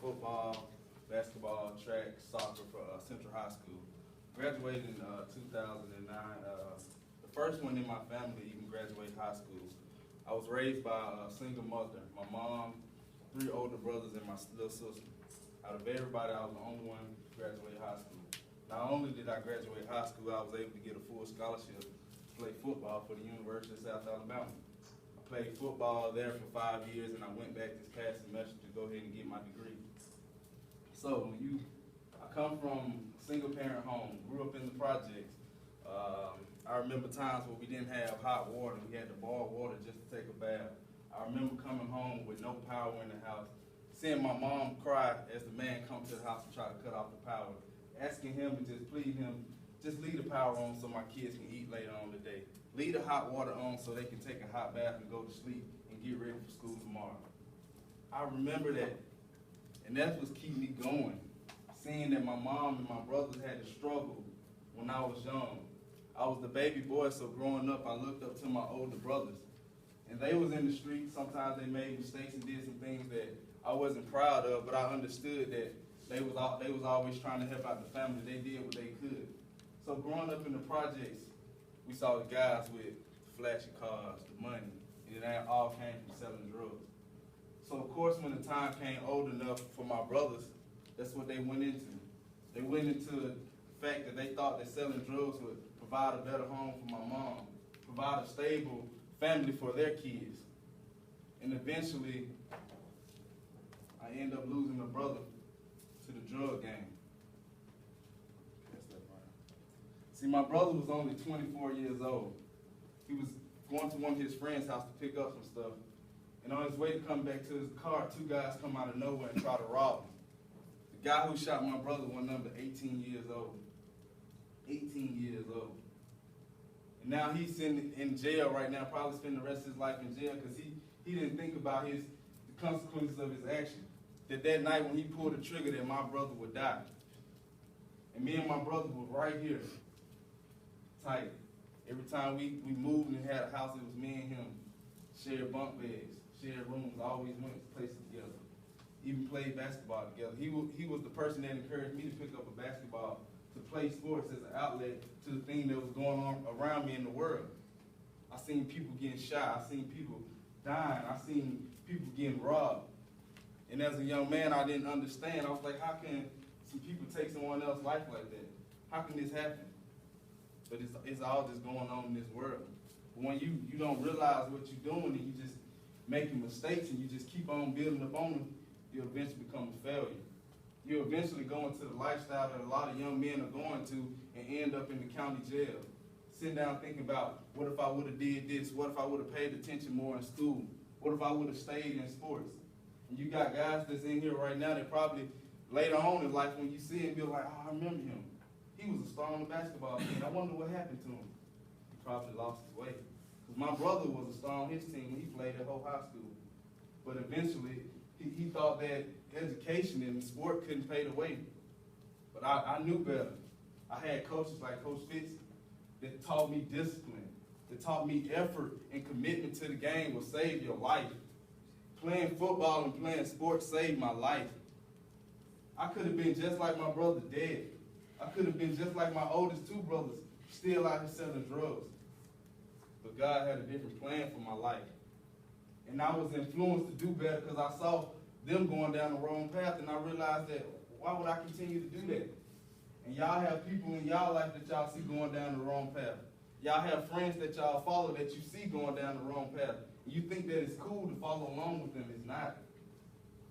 football, basketball, track, soccer for Central High School. Graduated in 2009. The first one in my family to even graduate high school. I was raised by a single mother. My mom, 3 older brothers, and my little sister. Out of everybody, I was the only one to graduate high school. Not only did I graduate high school, I was able to get a full scholarship to play football for the University of South Alabama. I played football there for 5 years, and I went back this past semester to go ahead and get my degree. So I come from a single-parent home, grew up in the projects. I remember times where we didn't have hot water. We had to boil water just to take a bath. I remember coming home with no power in the house, seeing my mom cry as the man come to the house and try to cut off the power, asking him to just plead him, just leave the power on so my kids can eat later on today. Leave the hot water on so they can take a hot bath and go to sleep and get ready for school tomorrow. I remember that, and that's what's keeping me going, seeing that my mom and my brothers had to struggle when I was young. I was the baby boy, so growing up, I looked up to my older brothers. And they was in the street. Sometimes they made mistakes and did some things that I wasn't proud of, but I understood that they was always trying to help out the family. They did what they could. So growing up in the projects, we saw the guys with flashy cars, the money, and it all came from selling drugs. So of course, when the time came old enough for my brothers, that's what they went into. They went into the fact that they thought that selling drugs would provide a better home for my mom, provide a stable family for their kids. And eventually, I end up losing a brother to the drug game. See, my brother was only 24 years old. He was going to one of his friends' house to pick up some stuff. And on his way to come back to his car, 2 guys come out of nowhere and try to rob him. The guy who shot my brother was number 18 years old. 18 years old. And now he's in jail right now, probably spending the rest of his life in jail because he didn't think about the consequences of his action. That night when he pulled the trigger that my brother would die. And me and my brother were right here, tight. Every time we moved and had a house, it was me and him. Shared bunk beds, shared rooms, always went places together. Even played basketball together. He was the person that encouraged me to pick up a basketball, to play sports as an outlet to the thing that was going on around me in the world. I seen people getting shot. I seen people dying. I seen people getting robbed. And as a young man, I didn't understand. I was like, how can some people take someone else's life like that? How can this happen? But it's all just going on in this world. But when you don't realize what you're doing and you just making mistakes and you just keep on building up on them, you eventually become a failure. You eventually go into the lifestyle that a lot of young men are going to and end up in the county jail. Sitting down thinking about, what if I would have did this? What if I would have paid attention more in school? What if I would have stayed in sports? And you got guys that's in here right now that probably later on in life when you see him, you're like, oh, I remember him. He was a star on the basketball team. I wonder what happened to him. He probably lost his way. Because my brother was a star on his team when he played at whole high school. But eventually, he thought that education and sport couldn't pay the way. But I knew better. I had coaches like Coach Fitz that taught me discipline, that taught me effort and commitment to the game will save your life. Playing football and playing sports saved my life. I could have been just like my brother, dead. I could have been just like my oldest 2 brothers, still out here selling drugs. But God had a different plan for my life. And I was influenced to do better because I saw them going down the wrong path, and I realized that why would I continue to do that? And y'all have people in y'all life that y'all see going down the wrong path. Y'all have friends that y'all follow that you see going down the wrong path. And you think that it's cool to follow along with them. It's not.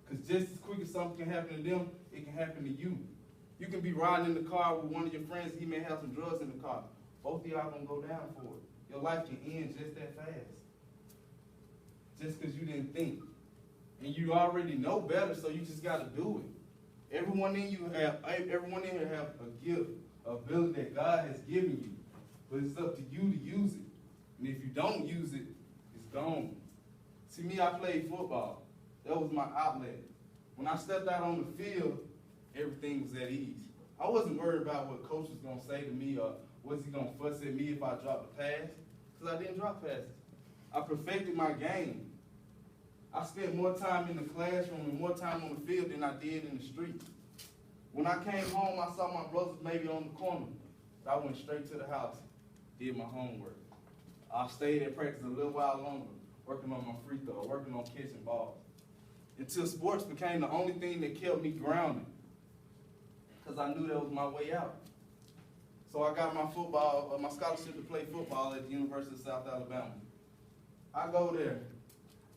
Because just as quick as something can happen to them, it can happen to you. You can be riding in the car with one of your friends, he may have some drugs in the car. Both of y'all gonna go down for it. Your life can end just that fast. Just because you didn't think. And you already know better, so you just got to do it. Everyone in here have a gift, an ability that God has given you. But it's up to you to use it. And if you don't use it, it's gone. See, me, I played football. That was my outlet. When I stepped out on the field, everything was at ease. I wasn't worried about what coach was going to say to me or was he going to fuss at me if I dropped a pass, because I didn't drop passes. I perfected my game. I spent more time in the classroom and more time on the field than I did in the street. When I came home, I saw my brothers maybe on the corner. But I went straight to the house, did my homework. I stayed at practice a little while longer, working on my free throw, working on catching balls, until sports became the only thing that kept me grounded, because I knew that was my way out. So I got my scholarship to play football at the University of South Alabama. I go there.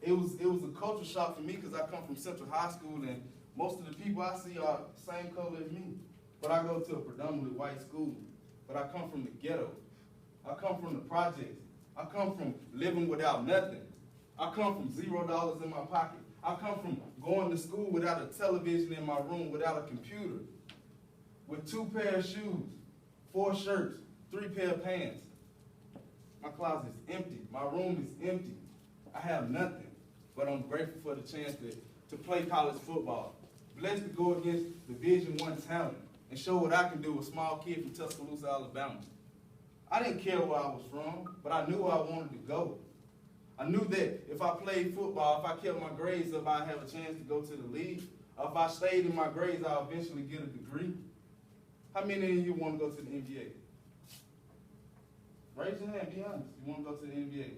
It was a culture shock for me because I come from Central High School and most of the people I see are the same color as me. But I go to a predominantly white school. But I come from the ghetto. I come from the projects. I come from living without nothing. I come from $0 in my pocket. I come from going to school without a television in my room, without a computer, with 2 pairs of shoes, 4 shirts, 3 pair of pants. My closet is empty. My room is empty. I have nothing, but I'm grateful for the chance to play college football. Blessed to go against Division I talent and show what I can do, a small kid from Tuscaloosa, Alabama. I didn't care where I was from, but I knew where I wanted to go. I knew that if I played football, if I kept my grades up, I'd have a chance to go to the league. Or if I stayed in my grades, I'll eventually get a degree. How many of you want to go to the NBA? Raise your hand, be honest. You want to go to the NBA?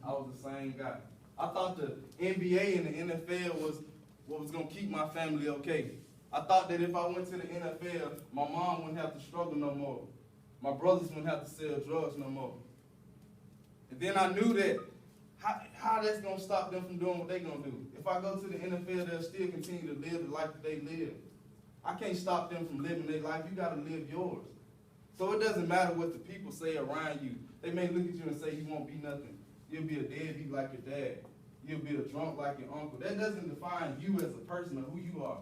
I was the same guy. I thought the NBA and the NFL was what was going to keep my family okay. I thought that if I went to the NFL, my mom wouldn't have to struggle no more. My brothers wouldn't have to sell drugs no more. And then I knew that how that's going to stop them from doing what they're going to do. If I go to the NFL, they'll still continue to live the life that they live. I can't stop them from living their life. You got to live yours. So it doesn't matter what the people say around you. They may look at you and say you won't be nothing. You'll be a deadbeat like your dad. You'll be a drunk like your uncle. That doesn't define you as a person or who you are.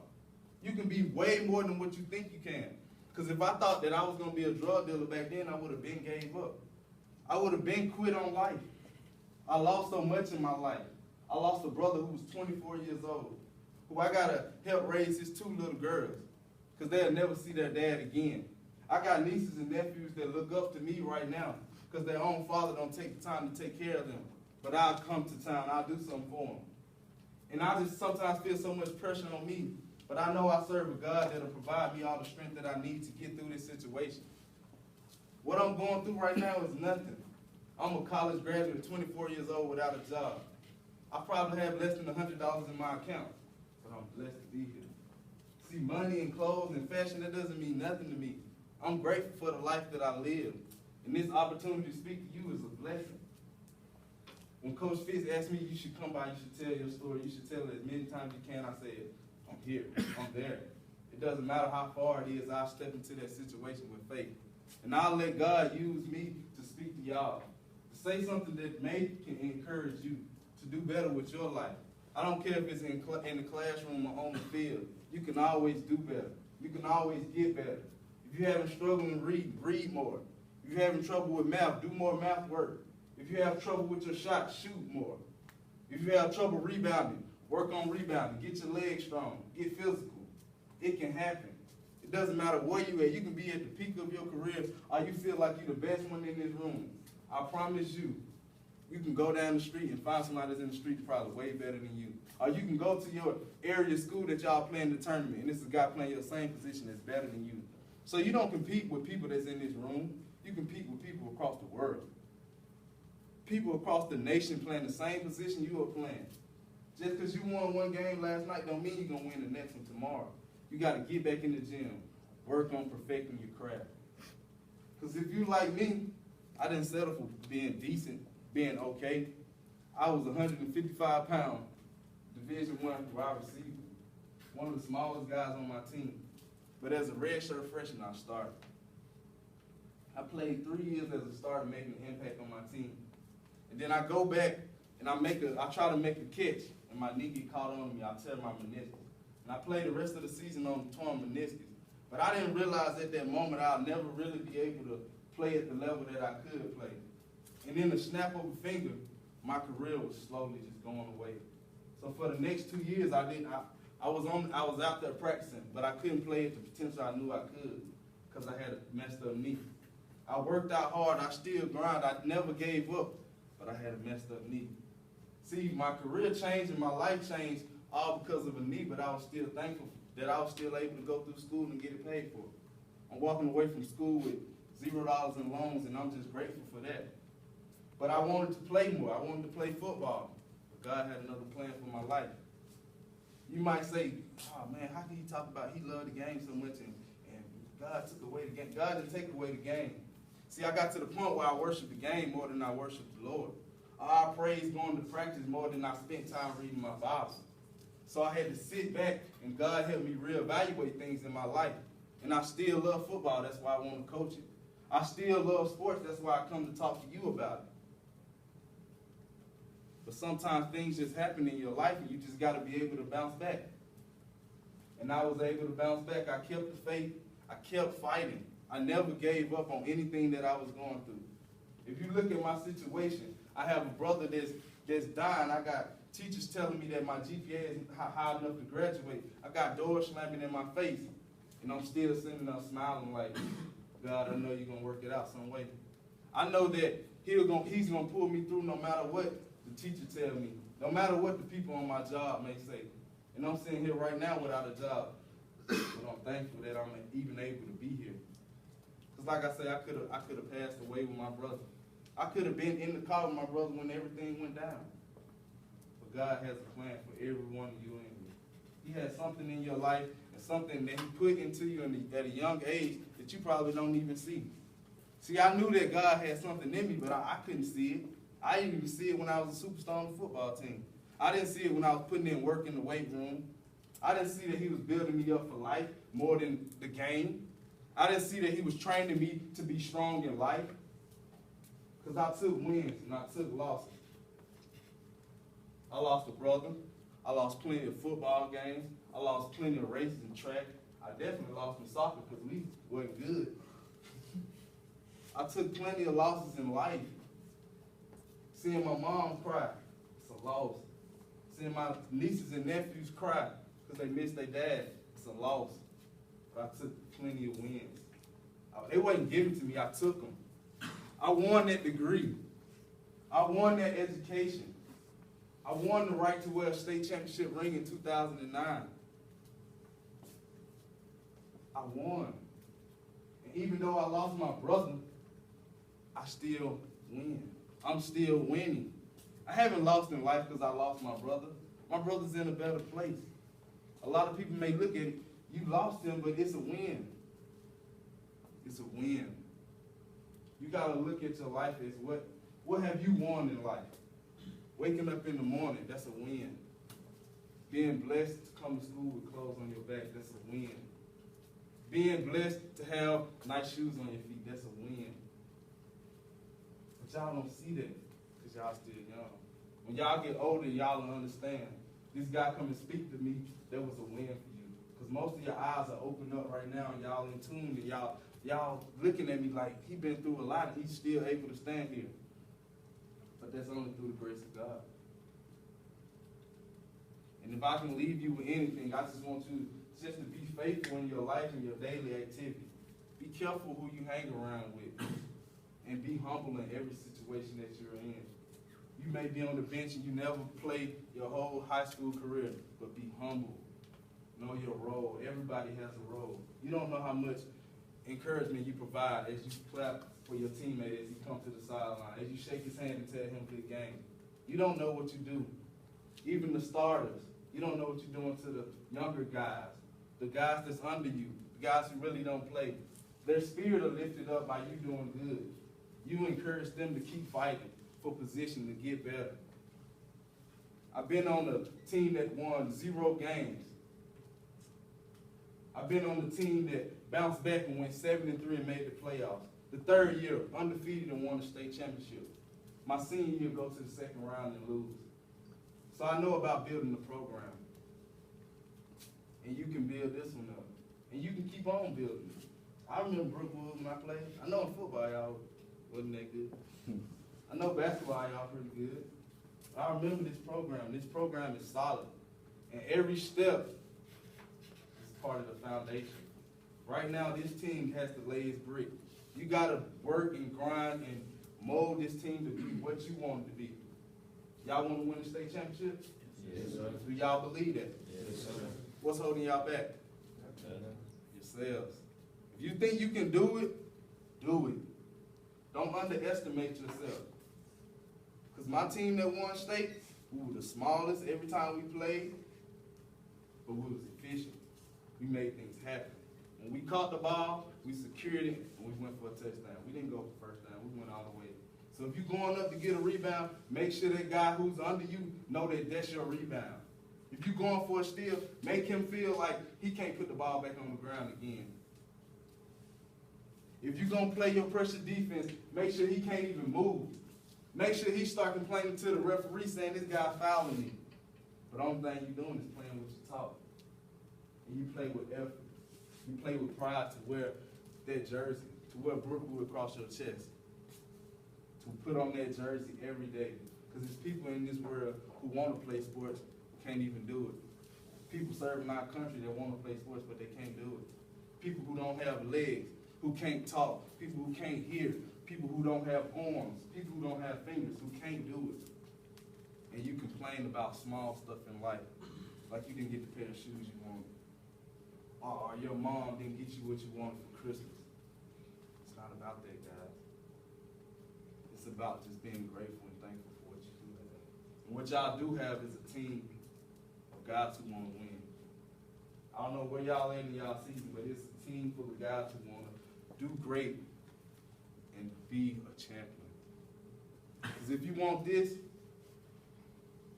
You can be way more than what you think you can. Because if I thought that I was going to be a drug dealer back then, I would have been gave up. I would have been quit on life. I lost so much in my life. I lost a brother who was 24 years old, who I got to help raise his 2 little girls, because they'll never see their dad again. I got nieces and nephews that look up to me right now, because their own father don't take the time to take care of them. But I'll come to town, I'll do something for them. And I just sometimes feel so much pressure on me. But I know I serve a God that'll provide me all the strength that I need to get through this situation. What I'm going through right now is nothing. I'm a college graduate, 24 years old, without a job. I probably have less than $100 in my account, but I'm blessed to be here. See, money and clothes and fashion, that doesn't mean nothing to me. I'm grateful for the life that I live. And this opportunity to speak to you is a blessing. When Coach Fitz asked me, you should come by, you should tell your story, you should tell it as many times as you can, I said, I'm here, I'm there. It doesn't matter how far it is, I'll step into that situation with faith. And I'll let God use me to speak to y'all, to say something that can encourage you to do better with your life. I don't care if it's in the classroom or on the field. You can always do better. You can always get better. If you're having trouble in reading, read more. If you're having trouble with math, do more math work. If you have trouble with your shot, shoot more. If you have trouble rebounding, work on rebounding. Get your legs strong. Get physical. It can happen. It doesn't matter where you at. You can be at the peak of your career or you feel like you're the best one in this room. I promise you, you can go down the street and find somebody that's in the street probably way better than you. Or you can go to your area school that y'all playing the tournament, and this is a guy playing your same position that's better than you. So you don't compete with people that's in this room. You compete with people across the world. People across the nation playing the same position you are playing. Just because you won one game last night don't mean you're going to win the next one tomorrow. You got to get back in the gym, work on perfecting your craft. Because if you like me, I didn't settle for being decent, being okay. I was 155 pound, Division I wide receiver, one of the smallest guys on my team. But as a redshirt freshman, I started. I played 3 years as a starter, making an impact on my team. And then I go back and I try to make a catch, and my knee get caught on me. I tear my meniscus. And I played the rest of the season on the torn meniscus. But I didn't realize at that moment I'll never really be able to play at the level that I could play. And in the snap of a finger, my career was slowly just going away. So for the next 2 years, I was out there practicing, but I couldn't play at the potential I knew I could because I had a messed up knee. I worked out hard. I still grind. I never gave up, but I had a messed up knee. See, my career changed and my life changed all because of a knee, but I was still thankful that I was still able to go through school and get it paid for. I'm walking away from school with $0 in loans, and I'm just grateful for that. But I wanted to play more. I wanted to play football. But God had another plan for my life. You might say, oh man, how can he talk about he loved the game so much and God took away the game? God didn't take away the game. See, I got to the point where I worship the game more than I worship the Lord. I praise going to practice more than I spent time reading my Bible. So I had to sit back and God helped me reevaluate things in my life. And I still love football. That's why I want to coach it. I still love sports. That's why I come to talk to you about it. But sometimes things just happen in your life and you just got to be able to bounce back. And I was able to bounce back. I kept the faith. I kept fighting. I never gave up on anything that I was going through. If you look at my situation, I have a brother that's dying. I got teachers telling me that my GPA isn't high enough to graduate. I got doors slamming in my face. And I'm still sitting there smiling like, God, I know you're going to work it out some way. I know that he's going to pull me through no matter what the teacher tell me, no matter what the people on my job may say. And I'm sitting here right now without a job. But I'm thankful that I'm even able to be here. Because like I say, I could have passed away with my brother. I could have been in the car with my brother when everything went down. But God has a plan for every one of you in here. He has something in your life and something that he put into you at a young age that you probably don't even see. See, I knew that God had something in me, but I couldn't see it. I didn't even see it when I was a superstar on the football team. I didn't see it when I was putting in work in the weight room. I didn't see that he was building me up for life more than the game. I didn't see that he was training me to be strong in life. Because I took wins and I took losses. I lost a brother. I lost plenty of football games. I lost plenty of races and track. I definitely lost in soccer because we weren't good. I took plenty of losses in life. Seeing my mom cry, it's a loss. Seeing my nieces and nephews cry because they missed their dad, it's a loss. But I took plenty of wins. They wasn't given to me, I took them. I won that degree. I won that education. I won the right to wear a state championship ring in 2009. I won. And even though I lost my brother, I still win. I'm still winning. I haven't lost in life because I lost my brother. My brother's in a better place. A lot of people may look at it, you lost him, but it's a win. It's a win. You got to look at your life as what have you won in life? Waking up in the morning, that's a win. Being blessed to come to school with clothes on your back, that's a win. Being blessed to have nice shoes on your feet, that's a win. But y'all don't see that because y'all still young. When y'all get older, y'all will understand. This guy come and speak to me, that was a win for you. Because most of your eyes are open up right now and y'all in tune and y'all looking at me like he been through a lot and he's still able to stand here. But that's only through the grace of God. And if I can leave you with anything, I just want you just to be faithful in your life and your daily activity. Be careful who you hang around with. And be humble in every situation that you're in. You may be on the bench and you never played your whole high school career, but be humble. Know your role. Everybody has a role. You don't know how much encouragement you provide as you clap for your teammate as he comes to the sideline, as you shake his hand and tell him good game. You don't know what you do. Even the starters, you don't know what you're doing to the younger guys, the guys that's under you, the guys who really don't play. Their spirit are lifted up by you doing good. You encourage them to keep fighting for position to get better. I've been on a team that won 0 games. I've been on the team that bounced back and went 7-3 and made the playoffs. The third year, undefeated and won the state championship. My senior year, go to the second round and lose. So I know about building the program. And you can build this one up. And you can keep on building it. I remember Brookwood when I played. I know in football y'all wasn't that good. I know basketball y'all pretty good. I remember this program. This program is solid. And every step is part of the foundation. Right now, this team has to lay its brick. You got to work and grind and mold this team to be what you want it to be. Y'all want to win the state championship? Yes, sir. Do y'all believe that? Yes, sir. What's holding y'all back? Yourselves. If you think you can do it, do it. Don't underestimate yourself. Because my team that won state, we were the smallest every time we played, but we was efficient. We made things happen. When we caught the ball, we secured it, and we went for a touchdown. We didn't go for first down. We went all the way. So if you're going up to get a rebound, make sure that guy who's under you know that that's your rebound. If you're going for a steal, make him feel like he can't put the ball back on the ground again. If you're going to play your pressure defense, make sure he can't even move. Make sure he start complaining to the referee saying this guy fouling me. But the only thing you're doing is playing what you taught. And you play with effort. You play with pride to wear that jersey, to wear Brookwood across your chest, to put on that jersey every day. Because there's people in this world who want to play sports who can't even do it. People serving our country that want to play sports but they can't do it. People who don't have legs, who can't talk, people who can't hear, people who don't have arms, people who don't have fingers, who can't do it. And you complain about small stuff in life, like you didn't get the pair of shoes you wanted, or your mom didn't get you what you wanted for Christmas. It's not about that, guys. It's about just being grateful and thankful for what you do have. And what y'all do have is a team of guys who want to win. I don't know where y'all in y'all season, but it's a team full of guys who want to do great and be a champion. Because if you want this,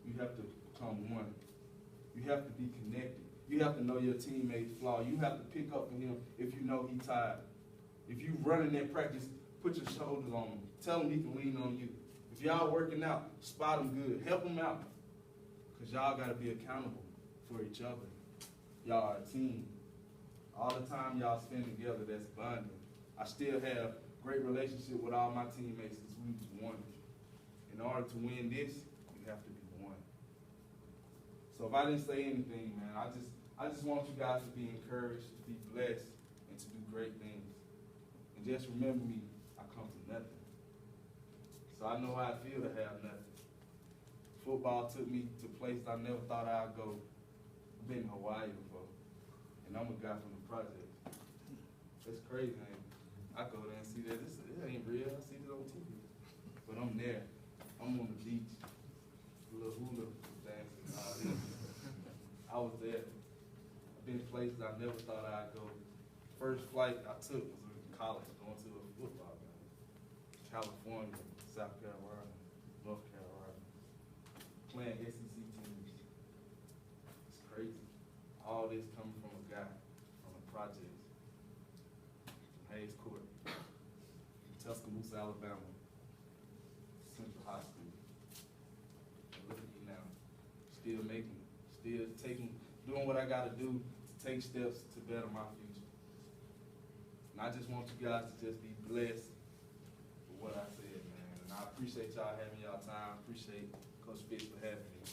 you have to become one. You have to be connected. You have to know your teammate's flaw. You have to pick up for him if you know he's tired. If you running that practice, put your shoulders on him. Tell him he can lean on you. If y'all working out, spot him good. Help him out. Because y'all got to be accountable for each other. Y'all are a team. All the time y'all spend together, that's bonding. I still have great relationship with all my teammates since we was one. In order to win this, you have to be one. So if I didn't say anything, man, I just want you guys to be encouraged, to be blessed, and to do great things. And just remember me, I come from nothing. So I know how it feels to have nothing. Football took me to places I never thought I'd go. I've been in Hawaii before, and I'm a guy from the project. It's crazy, man. I go there and see that this ain't real. I see it on TV. But I'm there. I'm on the beach. Little hula dancing and all this. I was there. I've been places I never thought I'd go. First flight I took was in college, going to a football game. California, South Carolina, North Carolina. Playing SEC teams. It's crazy. All this coming from a guy from the projects. Hayes Court, Tuscaloosa, Alabama, Central High School. And look at me now, still making it, still doing what I got to do to take steps to better my future. And I just want you guys to just be blessed for what I said, man. And I appreciate y'all having y'all time. I appreciate Coach Fitz for having me.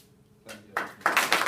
Thank you.